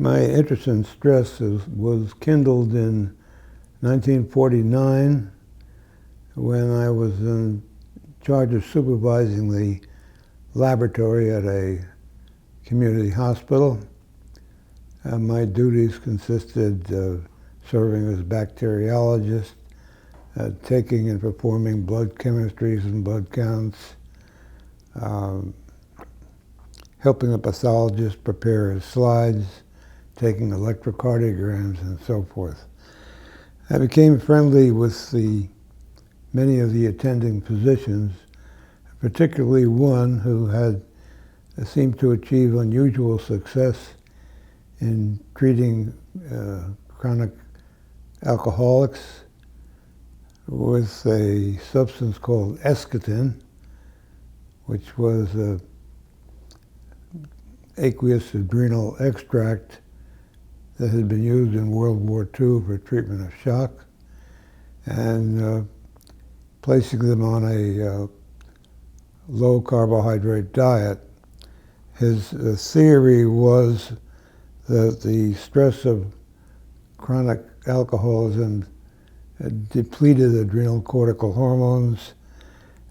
My interest in stress was kindled in 1949 when I was in charge of supervising the laboratory at a community hospital. My duties consisted of serving as bacteriologist, taking and performing blood chemistries and blood counts, helping the pathologist prepare his slides, taking electrocardiograms, and so forth. I became friendly with many of the attending physicians, particularly one who had seemed to achieve unusual success in treating chronic alcoholics with a substance called eschaton, which was an aqueous adrenal extract that had been used in World War II for treatment of shock, and placing them on a low carbohydrate diet. His theory was that the stress of chronic alcoholism had depleted adrenal cortical hormones,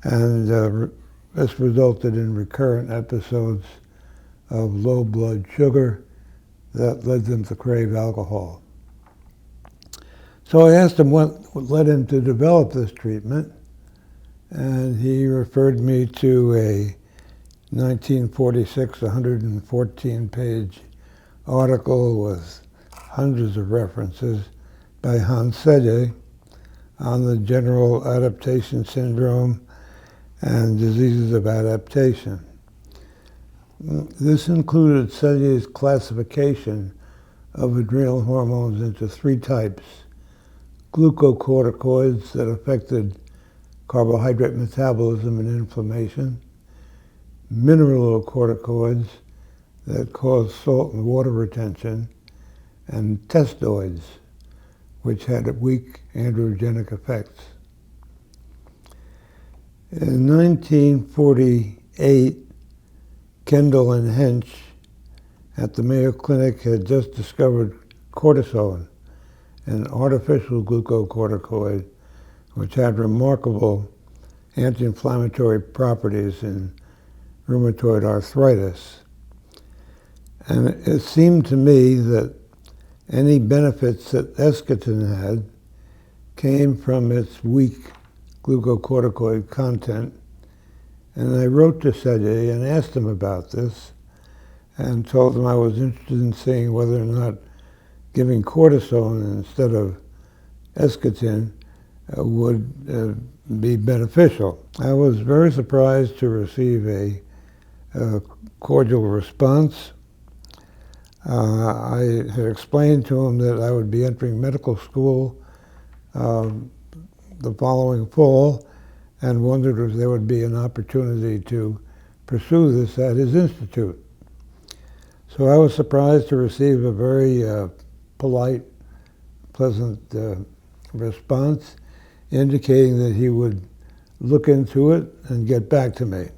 and this resulted in recurrent episodes of low blood sugar that led them to crave alcohol. So I asked him what led him to develop this treatment, and he referred me to a 1946 114-page article with hundreds of references by Selye on the general adaptation syndrome and diseases of adaptation. This included Selye's classification of adrenal hormones into three types: glucocorticoids that affected carbohydrate metabolism and inflammation, mineralocorticoids that cause salt and water retention, and testoids, which had weak androgenic effects. In 1948, Kendall and Hench at the Mayo Clinic had just discovered cortisone, an artificial glucocorticoid which had remarkable anti-inflammatory properties in rheumatoid arthritis. And it seemed to me that any benefits that eschaton had came from its weak glucocorticoid content. And I wrote to Selye and asked him about this and told him I was interested in seeing whether or not giving cortisone instead of eschaton would be beneficial. I was very surprised to receive a cordial response. I had explained to him that I would be entering medical school the following fall, and wondered if there would be an opportunity to pursue this at his institute. So I was surprised to receive a very polite, pleasant response, indicating that he would look into it and get back to me.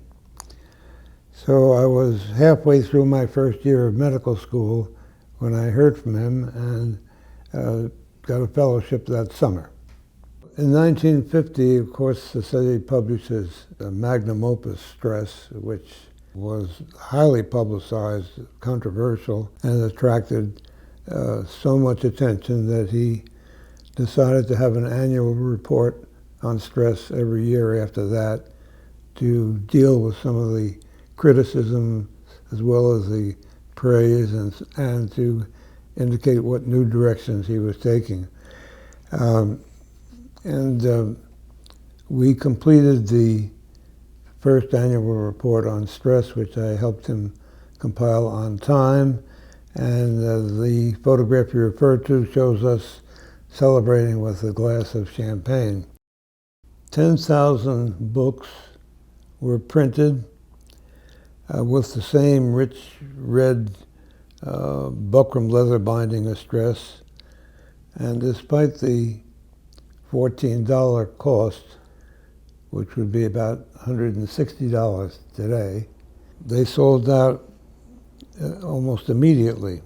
So I was halfway through my first year of medical school when I heard from him and got a fellowship that summer. In 1950, of course, Selye publishes a magnum opus, Stress, which was highly publicized, controversial, and attracted so much attention that he decided to have an annual report on stress every year after that to deal with some of the criticism as well as the praise and to indicate what new directions he was taking. We completed the first annual report on stress, which I helped him compile on time, and the photograph you referred to shows us celebrating with a glass of champagne. 10,000 books were printed with the same rich red buckram leather binding of Stress, and despite the $14 cost, which would be about $160 today, they sold out almost immediately.